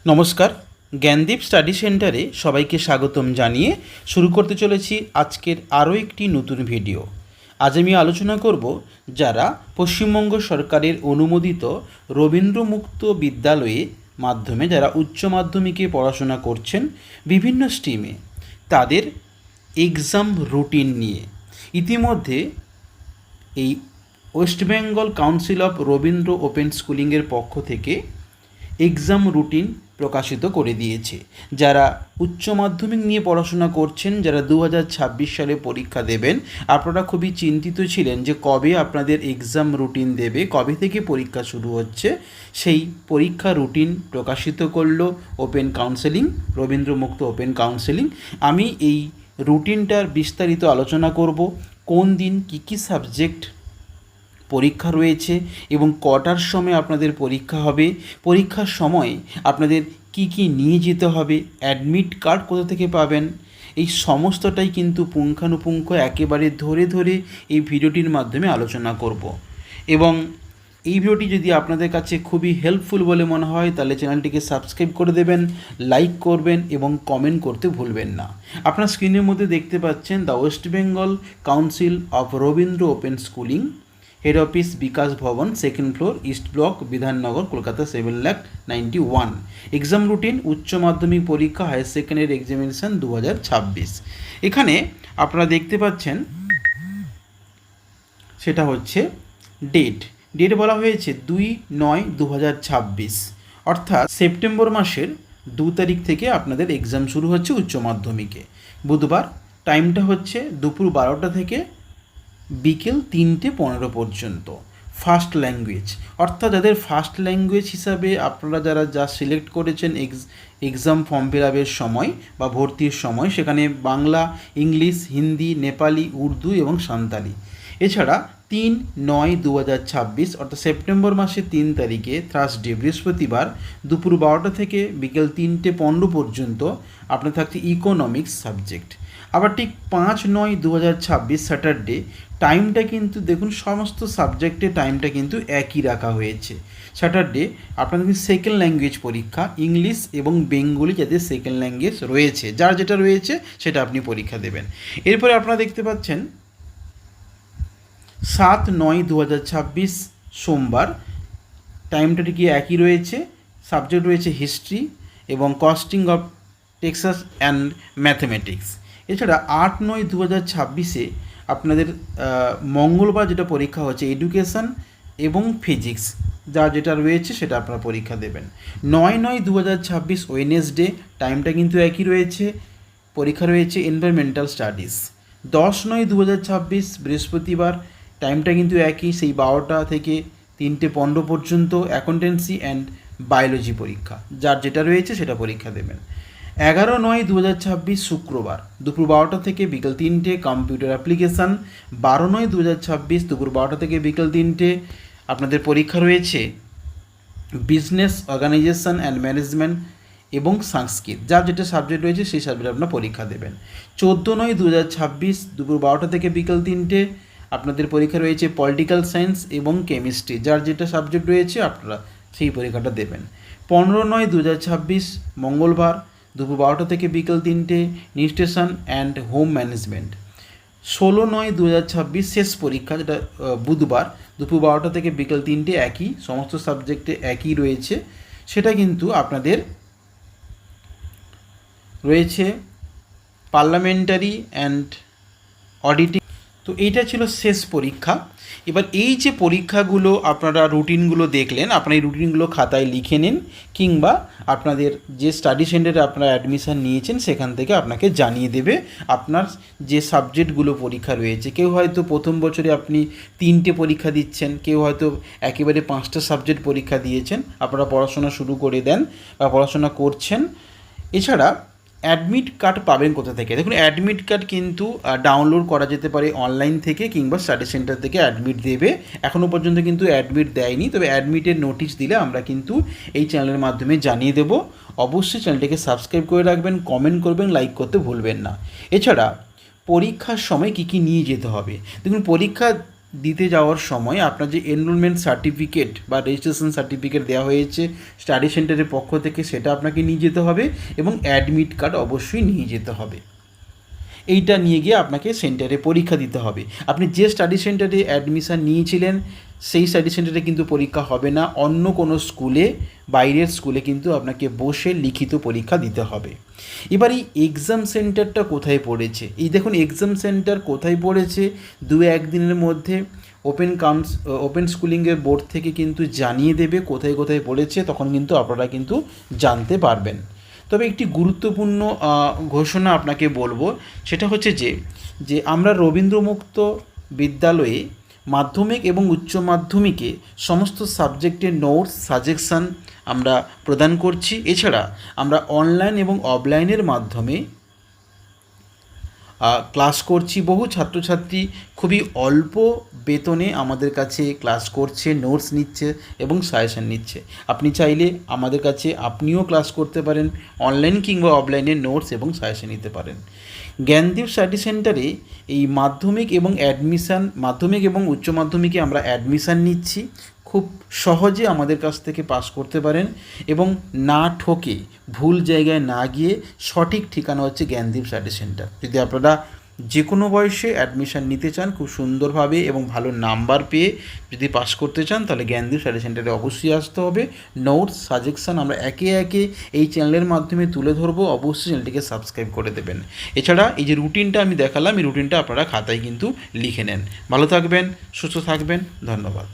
নমস্কার, জ্ঞানদীপ স্টাডি সেন্টারে সবাইকে স্বাগতম জানিয়ে শুরু করতে চলেছি আজকের আরও একটি নতুন ভিডিও। আজ আমি আলোচনা করব যারা পশ্চিমবঙ্গ সরকারের অনুমোদিত রবীন্দ্রমুক্ত বিদ্যালয়ে মাধ্যমে যারা উচ্চ মাধ্যমিকে পড়াশোনা করছেন বিভিন্ন স্ট্রিমে তাদের এক্সাম রুটিন নিয়ে। ইতিমধ্যে এই west Bengal council of Rabindra open স্কুলিংয়ের পক্ষ থেকে এক্সাম রুটিন প্রকাশিত করে দিয়েছে। যারা উচ্চ মাধ্যমিক নিয়ে পড়াশোনা করছেন, যারা 2026 সালে পরীক্ষা দেবেন, আপনারা খুবই চিন্তিত ছিলেন যে কবে আপনাদের এক্সাম রুটিন দেবে, কবে থেকে পরীক্ষা শুরু হচ্ছে। সেই পরীক্ষা রুটিন প্রকাশিত করলো ওপেন কাউন্সেলিং, রবীন্দ্রমুক্ত ওপেন কাউন্সেলিং। আমি এই রুটিনটার বিস্তারিত আলোচনা করব, কোন দিন কী কী সাবজেক্ট পরীক্ষা রয়েছে এবং কটার সময় আপনাদের পরীক্ষা হবে, পরীক্ষার সময় আপনাদের কি কি নিয়ে যেতে হবে, অ্যাডমিট কার্ড কোথা থেকে পাবেন, এই সমস্তটাই কিন্তু পুঙ্খানুপুঙ্খ একেবারে ধরে ধরে এই ভিডিওটির মাধ্যমে আলোচনা করব। এবং এই ভিডিওটি যদি আপনাদের কাছে খুবই হেল্পফুল বলে মনে হয় তাহলে চ্যানেলটিকে সাবস্ক্রাইব করে দেবেন, লাইক করবেন এবং কমেন্ট করতে ভুলবেন না। আপনার স্ক্রিনের মধ্যে দেখতে পাচ্ছেন the west Bengal council of Rabindra open schooling, head office Bikash Bhavan, second floor, east block, Bidhannagar, Kolkata 7,91,000। Exam routine উচ্চ মাধ্যমিক পরীক্ষা, হায়ার সেকেন্ডারি এক্সামিনেশন 2026। এখানে আপনারা দেখতে পাচ্ছেন সেটা হচ্ছে ডেট বলা হয়েছে 2/9/2026, অর্থাৎ সেপ্টেম্বর মাসের 2 তারিখ থেকে আপনাদের এক্সাম শুরু হচ্ছে উচ্চ মাধ্যমিকে। বুধবার, টাইমটা হচ্ছে দুপুর 12টা থেকে বিকেল 3:15 পর্যন্ত। ফার্স্ট ল্যাঙ্গুয়েজ, অর্থাৎ যাদের ফার্স্ট ল্যাঙ্গুয়েজ হিসাবে আপনারা যা সিলেক্ট করেছেন এক্সাম ফর্ম ফিল আপের সময় বা ভর্তির সময়, সেখানে বাংলা, ইংলিশ, হিন্দি, নেপালি, উর্দু এবং সাঁওতালি। এছাড়া 3/9/2026 অর্থাৎ সেপ্টেম্বর মাসের 3 তারিখে থার্সডে, বৃহস্পতিবার, দুপুর 12টা থেকে বিকেল 3:15 পর্যন্ত আপনার থাকছে ইকোনমিক্স সাবজেক্ট। আবার ঠিক 5/9/2026 স্যাটারডে, টাইমটা কিন্তু দেখুন সমস্ত সাবজেক্টের টাইমটা কিন্তু একই রাখা হয়েছে। স্যাটারডে আপনাদের কিন্তু সেকেন্ড ল্যাঙ্গুয়েজ পরীক্ষা, ইংলিশ এবং বেঙ্গলি যাদের সেকেন্ড ল্যাঙ্গুয়েজ রয়েছে, যার যেটা রয়েছে সেটা আপনি পরীক্ষা দেবেন। এরপরে আপনারা দেখতে পাচ্ছেন 7/9/2026 সোমবার, টাইমটা কি একই রয়েছে, সাবজেক্ট রয়েছে হিস্ট্রি এবং costing of Texas and mathematics. এছাড়া 8/9/2026 আপনাদের মঙ্গলবার যেটা পরীক্ষা হচ্ছে এডুকেশন এবং ফিজিক্স, যা যেটা রয়েছে সেটা আপনারা পরীক্ষা দেবেন। 9/9/2026 ওয়েডনেসডে, টাইমটা কিন্তু একই রয়েছে, পরীক্ষা রয়েছে এনভায়রনমেন্টাল স্টাডিজ। 10/9/2026 বৃহস্পতিবার, টাইমটা কিন্তু একই, সেই 12টা থেকে 3:15 পর্যন্ত অ্যাকাউন্টেন্সি অ্যান্ড বায়োলজি পরীক্ষা, যার যেটা রয়েছে সেটা পরীক্ষা দেবেন। 11/9/2026 শুক্রবার, দুপুর 12টা থেকে বিকেল 3টে কম্পিউটার অ্যাপ্লিকেশান। 12/9/2026 দুপুর 12টা থেকে বিকেল 3টে আপনাদের পরীক্ষা রয়েছে বিজনেস অর্গানাইজেশন অ্যান্ড ম্যানেজমেন্ট এবং সংস্কৃত, যার যেটা সাবজেক্ট রয়েছে সেই সাবজেক্ট আপনারা পরীক্ষা দেবেন। 14/9/2026 দুপুর 12টা থেকে বিকেল 3টে আপনাদের পরীক্ষা রয়েছে পলিটিক্যাল সায়েন্স এবং কেমিস্ট্রি, যার যেটা সাবজেক্ট রয়েছে আপনারা সেই পরীক্ষাটা দেবেন। 15/9/2026 মঙ্গলবার, দুপুর 12টা থেকে বিকেল 3টে নিউট্রিশন অ্যান্ড হোম ম্যানেজমেন্ট। 16/9/2026 শেষ পরীক্ষা, যেটা বুধবার, দুপুর 12টা থেকে বিকেল 3টে, একই, সমস্ত সাবজেক্টে একই রয়েছে। সেটা কিন্তু আপনাদের রয়েছে পার্লামেন্টারি অ্যান্ড অডিটিং। তো এইটা ছিল শেষ পরীক্ষা। এবার এই যে পরীক্ষাগুলো আপনারা রুটিনগুলো দেখলেন, আপনারা এই রুটিনগুলো খাতায় লিখে নিন, কিংবা আপনাদের যে স্টাডি সেন্টারে আপনারা অ্যাডমিশান নিয়েছেন সেখান থেকে আপনাকে জানিয়ে দেবে আপনার যে সাবজেক্টগুলো পরীক্ষা রয়েছে। কেউ হয়তো প্রথম বছরে আপনি 3টে পরীক্ষা দিচ্ছেন, কেউ হয়তো একেবারে 5টা সাবজেক্ট পরীক্ষা দিয়েছেন, আপনারা পড়াশোনা শুরু করে দেন বা পড়াশোনা করছেন। এছাড়া অ্যাডমিট কার্ড পাবেন কোথা থেকে? দেখুন, অ্যাডমিট কার্ড কিন্তু ডাউনলোড করা যেতে পারে অনলাইন থেকে, কিংবা স্টাডি সেন্টার থেকে অ্যাডমিট দেবে। এখনও পর্যন্ত কিন্তু অ্যাডমিট দেয়নি, তবে অ্যাডমিটের নোটিশ দিলে আমরা কিন্তু এই চ্যানেলের মাধ্যমে জানিয়ে দেবো। অবশ্যই চ্যানেলটিকে সাবস্ক্রাইব করে রাখবেন, কমেন্ট করবেন, লাইক করতে ভুলবেন না। এছাড়া পরীক্ষার সময় কী কী নিয়ে যেতে হবে? দেখুন, পরীক্ষা দিতে যাওয়ার সময় আপনার যে এনরোলমেন্ট সার্টিফিকেট বা রেজিস্ট্রেশন সার্টিফিকেট দেওয়া হয়েছে স্টাডি সেন্টারের পক্ষ থেকে, সেটা আপনাকে নিয়ে যেতে হবে এবং অ্যাডমিট কার্ড অবশ্যই নিয়ে যেতে হবে। এইটা নিয়ে গিয়ে আপনাকে সেন্টারে পরীক্ষা দিতে হবে। আপনি যে স্টাডি সেন্টারে অ্যাডমিশান নিয়েছিলেন সেই স্টাডি সেন্টারে কিন্তু পরীক্ষা হবে না, অন্য কোনো স্কুলে, বাইরের স্কুলে কিন্তু আপনাকে বসে লিখিত পরীক্ষা দিতে হবে। এবার এই এক্সাম সেন্টারটা কোথায় পড়েছে, এই দেখুন এক্সাম সেন্টার কোথায় পড়েছে, 2-1 দিনের মধ্যে ওপেন স্কুলিংয়ের বোর্ড থেকে কিন্তু জানিয়ে দেবে কোথায় কোথায় পড়েছে, তখন কিন্তু আপনারা কিন্তু জানতে পারবেন। তবে একটি গুরুত্বপূর্ণ ঘোষণা আপনাকে বলবো, সেটা হচ্ছে যে আমরা রবীন্দ্রমুক্ত বিদ্যালয়ে মাধ্যমিক এবং উচ্চ মাধ্যমিকে সমস্ত সাবজেক্টের নোটস সাজেশান আমরা প্রদান করছি। এছাড়া আমরা অনলাইন এবং অফলাইনের মাধ্যমে ক্লাস করছি। বহু ছাত্রছাত্রী খুবই অল্প বেতনে আমাদের কাছে ক্লাস করছে, নোটস নিচ্ছে এবং সাজেশান নিচ্ছে। আপনি চাইলে আমাদের কাছে আপনিও ক্লাস করতে পারেন, অনলাইন কিংবা অফলাইনে নোটস এবং সাজেশান নিতে পারেন। জ্ঞানদীপ স্টাডি সেন্টারে এই মাধ্যমিক এবং উচ্চ মাধ্যমিকে আমরা অ্যাডমিশান নিচ্ছি। খুব সহজে আমাদের কাছ থেকে পাস করতে পারেন এবং না ঠকে, ভুল জায়গায় না গিয়ে সঠিক ঠিকানা হচ্ছে জ্ঞানদীপ স্টাডি সেন্টার। যদি আপনারা যে কোনো বয়সে অ্যাডমিশান নিতে চান খুব সুন্দরভাবে এবং ভালো নাম্বার পেয়ে যদি পাস করতে চান, তাহলে জ্ঞানদীপ স্টাডি সেন্টারে অবশ্যই আসতে হবে। নোটস সাজেশান আমরা একে একে এই চ্যানেলের মাধ্যমে তুলে ধরবো, অবশ্যই চ্যানেলটিকে সাবস্ক্রাইব করে দেবেন। এছাড়া এই যে রুটিনটা আমি দেখালাম, এই রুটিনটা আপনারা খাতায় কিন্তু লিখে নেন। ভালো থাকবেন, সুস্থ থাকবেন, ধন্যবাদ।